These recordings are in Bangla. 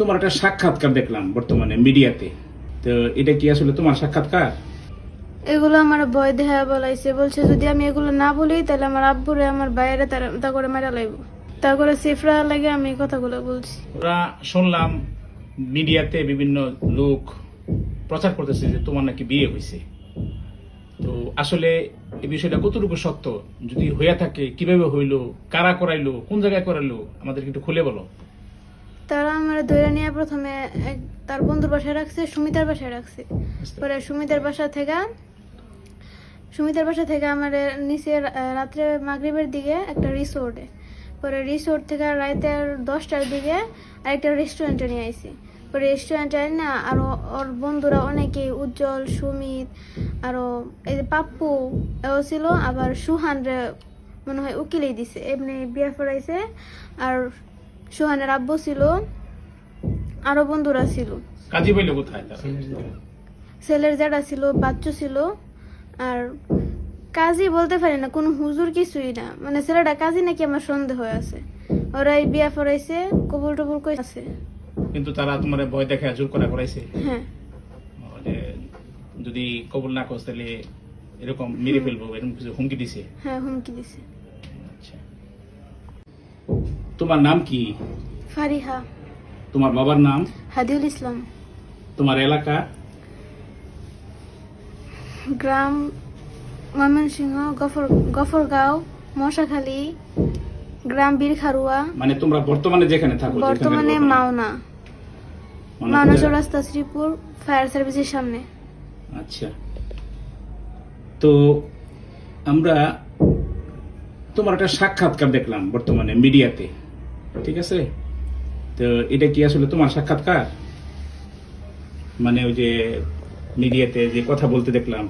তোমার একটা সাক্ষাৎকার দেখলাম বর্তমানে মিডিয়াতে, তো এটা কি আসলে তোমার সাক্ষাৎকার? এগুলো আমার ভয় দেখা বলাইছে, বলছে যদি আমি এগুলো না বলি তাহলে আমার আব্বুরে আমার বাইরে তা করে মেরা লাগবো, তা করে সেফরা লাগে আমি কথাগুলো বলছি। ওরা শুনলাম মিডিয়াতে বিভিন্ন লোক প্রচার করতেছে যে তোমার নাকি বিয়ে হয়েছে, তো আসলে এই বিষয়টা কতটুকু সত্য? যদি হইয়া থাকে কিভাবে হইলো, কারা করাইলো, কোন জায়গায় করাইলো, আমাদেরকে একটু খুলে বলো। তারা আমার ধরে নিয়ে প্রথমে তার বন্ধুর বাসায় রাখছে, সুমিতার বাসায় রাখছে। পরে সুমিতার বাসা থেকে আমার নিচে রাত্রে মাগরিবের দিকে একটা রিসোর্টে, পরে রিসোর্ট থেকে রাতে 10টার দিকে আরেকটা রেস্টুরেন্টে নিয়ে আইছি। পরে রেস্টুরেন্টে না আরো ওর বন্ধুরা অনেকেই, উজ্জ্বল, সুমিত, আরো এই যে পাপ্পু এও ছিল, আবার সুহানরে মনে হয় উকিলেই দিছে, এমনি বিয়ে পড়াইছে। আর সুহানের আব্বু ছিল, আরো বন্ধুরা ছিল। কাজী পাইলো কোথায় তারা? ছেলের জ্যাঠা ছিল, বাচ্চু ছিল, আর কাজী বলতে পারি না, কোনো হুজুর কিছুই না, মানে ছেলেটা কাজী নাকি আমার সন্দেহ আছে। ওরা এই বিয়া পড়াইছে, কবুল টবুল কইছে। কিন্তু তারা তোমার ভয় দেখে জোর করা করাইছে হ্যাঁ, যে যদি কবুল না করছ তাহলে এরকম মেরে ফেলবো, এরকম কিছু হুমকি দিছে? হ্যাঁ হুমকি দিছে। আচ্ছা, তোমার নাম কি? ফারিহা। তোমার বাবার নাম? হাদিউল ইসলাম। তোমার এলাকা? গ্রাম ময়মনসিংহ, গফরগাঁও, মশাখালী, গ্রাম বীরখারুয়া। মানে তোমরা বর্তমানে যেখানে থাকো? বর্তমানে মাওনা, মাওনা চৌরাস্তা, শ্রীপুর ফায়ার সার্ভিসের সামনে। আচ্ছা, তো আমরা তোমার একটা সাক্ষাৎকার দেখলাম বর্তমানে মিডিয়াতে, ঠিক আছে? তো এটা কি আসলে তোমার সাক্ষাৎকার? মানে ওই যে মিডিয়াতে যে কথা বলতে দেখলাম,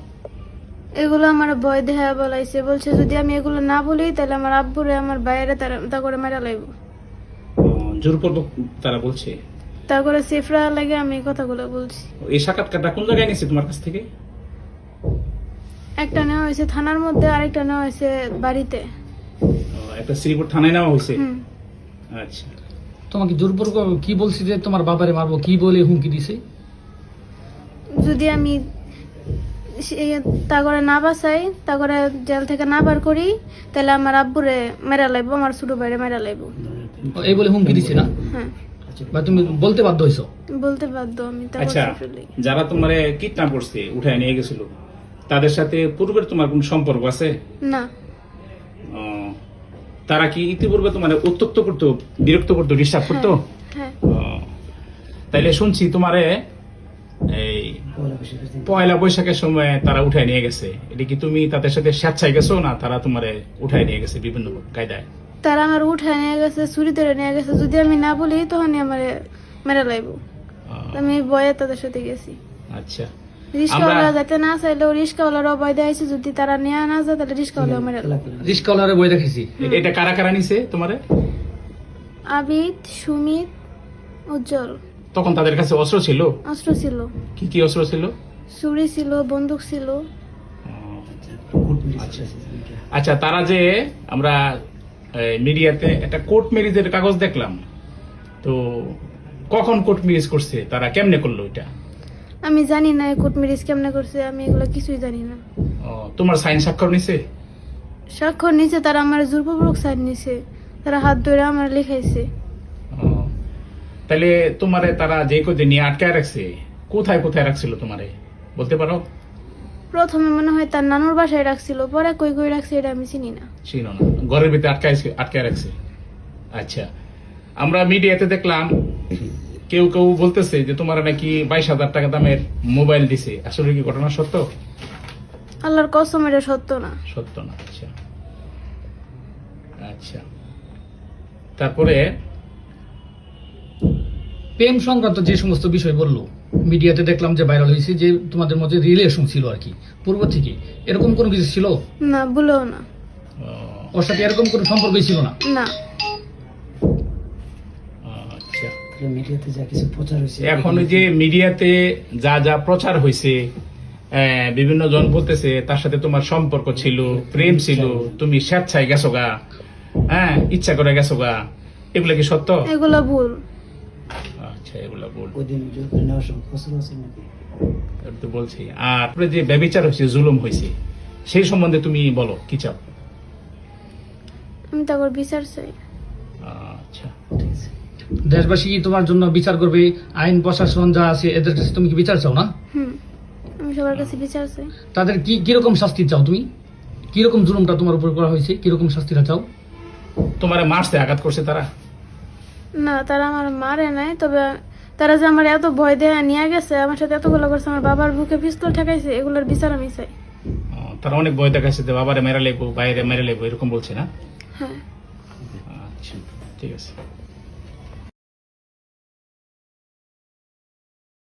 এগুলো আমার ভয় দেখা বলাইছে, বলছে যদি আমি এগুলো না বলি তাহলে আমার আব্বুরে আমার বাইরে তা করে মেরা লাগবো, জোরপূর্বক তারা বলছে। তা করে সেফরা লাগে আমি কথাগুলো বলছি। এই সাক্ষাৎকারটা কোন জায়গায় নিয়েছে তোমার কাছ থেকে? একটা নেওয়া হয়েছে থানার মধ্যে, আরেকটা নেওয়া হয়েছে বাড়িতে। একটা শ্রীপুর থানায় নেওয়া হয়েছে। হুম। আচ্ছা, তোমাকে জোরপূর্বক কি বলছি যে তোমার বাবারে মারবো, কি বলে হুমকি দিছে? যদি আমি তা করে না বাঁচাই, তা করে জেল থেকে না বার করি, তাহলে আমার আব্বুরে মেরা লাগবো, আমার ছোট ভাইরে মেরা লাগবো। এই বলে হুমকি দিছে না? হ্যাঁ, বা তুমি বলতে বাধ্য হইছো? বলতে বাধ্য আমি। তা আচ্ছা, যারা তোমার কিডন্যাপ করছে, উঠায় নিয়ে গেছিল, তাদের সাথে পূর্বের তোমার কোন সম্পর্ক আছে? না। ও, তারা কি ইতিপূর্বে তোমার উত্তক্ত করতো, বিরক্ত করতো, ডিস্টার্ব করতো? হ্যাঁ। ও, তাইলে শুনছি তোমারে এই পয়লা বৈশাখের সময় তারা উঠায় নিয়ে গেছে, এটা কি তুমি তাদের সাথে স্বেচ্ছায় গেছো, না তারা তোমারে উঠায় নিয়ে গেছে বিভিন্ন কায়দায়? তারা আমার উঠায় নিয়ে গেছে, চুরি ধরে নিয়ে গেছে, যদি আমি না বলি তখনই আমার মেরা লাগবো। আমি ভয়ে তাদের সাথে গেছি। আচ্ছা, রিস্কাওয়ালা যাতে না চাইলেও রিস্কাওয়ালারও ভয় দেখাইছে, যদি তারা নিয়ে না যায় তাহলে রিস্কাওয়ালাও মেরা লাগবে। রিস্কাওয়ালারে বই দেখেছি। এটা কারা কারা নিছে তোমারে? আবিদ, সুমিত, উজ্জ্বল। তখন তাদের কাছে অস্ত্র ছিল? অস্ত্র ছিল, কি কি অস্ত্র ছিল? ছুরি ছিল, বন্দুক ছিল। আচ্ছা, আচ্ছা, তারা যে আমরা মিডিয়াতে একটা কোর্ট ম্যারেজের কাগজ দেখলাম, তো কখন কোর্ট ম্যারেজ করছে, তারা কেমনে করলো এটা? আমি জানি না কোর্ট ম্যারেজ কেমনে করছে, আমি এগুলো কিছুই জানি না। তোমার সাইন স্বাক্ষর নিছে? স্বাক্ষর নিচে তারা আমার জোরপূর্বক সাইন নিছে, তারা হাত ধরে আমার লিখাইছে। তাহলে তোমারে তারা যে কদিন নিয়ে আটকায় রাখছে, কোথায় কোথায় রাখছিল তোমারে বলতে পারো? প্রথমে মনে হয় তার নানুর বাসায় রাখছিল, পরে কই কই রাখছে এটা আমি চিনি না। চিনো না? ঘরের ভিতরে আটকায় রাখছে। আচ্ছা, আমরা মিডিয়াতে দেখলাম কেউ কেউ বলতেছে যে তোমার নাকি 22,000 টাকা দামের মোবাইল দিছে, আসলে কি ঘটনা সত্য? আল্লাহর কসম এটা সত্য না। সত্য না? আচ্ছা, আচ্ছা, তারপরে প্রেম সংক্রান্ত যে সমস্ত বিষয় বললো মিডিয়াতে দেখলাম যে ভাইরাল হয়েছে, যে তোমাদের মধ্যে রিলেশন ছিল আর কি পূর্ব থেকে, এরকম কোনো কিছু ছিল না, ভুলেও না। ওর সাথে এরকম কোনো সম্পর্কই ছিল না? না। আচ্ছা, মিডিয়াতে যা কিছু প্রচার হয়েছে, এখন ওই যে মিডিয়াতে যা যা প্রচার হয়েছে, বিভিন্ন জন বলতেছে তার সাথে তোমার সম্পর্ক ছিল, প্রেম ছিল, তুমি স্বেচ্ছায় গেছো গা, হ্যাঁ, ইচ্ছা করে গেছো গা, এগুলো কি সত্য? এগুলো ভুল। আচ্ছা, এগুলা বল, ওই দিন জোর করে নেওয়ার সময় প্রচুর আছে নাকি? এটা তো বলছি। আর তারপরে যে ব্যভিচার হয়েছে, জুলুম হয়েছে, সেই সম্বন্ধে তুমি বলো কি চাও? আমি তারপর বিচার চাই। আচ্ছা, ঠিক আছে। দেশবাসী কি তোমার জন্য বিচার করবে? আইন প্রশাসন যা আছে এদের কাছে তুমি কি বিচার চাও না? আমি সবার কাছে বিচার চাই। তাদের কি কিরকম শাস্তি চাও তুমি? কিরকম জুলুমটা তোমার উপর করা হয়েছে, কিরকম শাস্তিটা চাও? তোমার মারছে, আঘাত করছে তারা? না, তারা আমার মারে নাই, তবে তারা যে আমার এত ভয় দেয়া নিয়ে গেছে, আমার সাথে এতগুলো করছে, আমার বাবার বুকে পিস্তল ঠেকাইছে, এগুলোর বিচার আমি চাই। তারা অনেক ভয় দেখাচ্ছে যে বাবারে মেরে লেবো, বাইরে মেরে লেবো, এরকম বলছে না? হ্যাঁ। আচ্ছা, ঠিক আছে।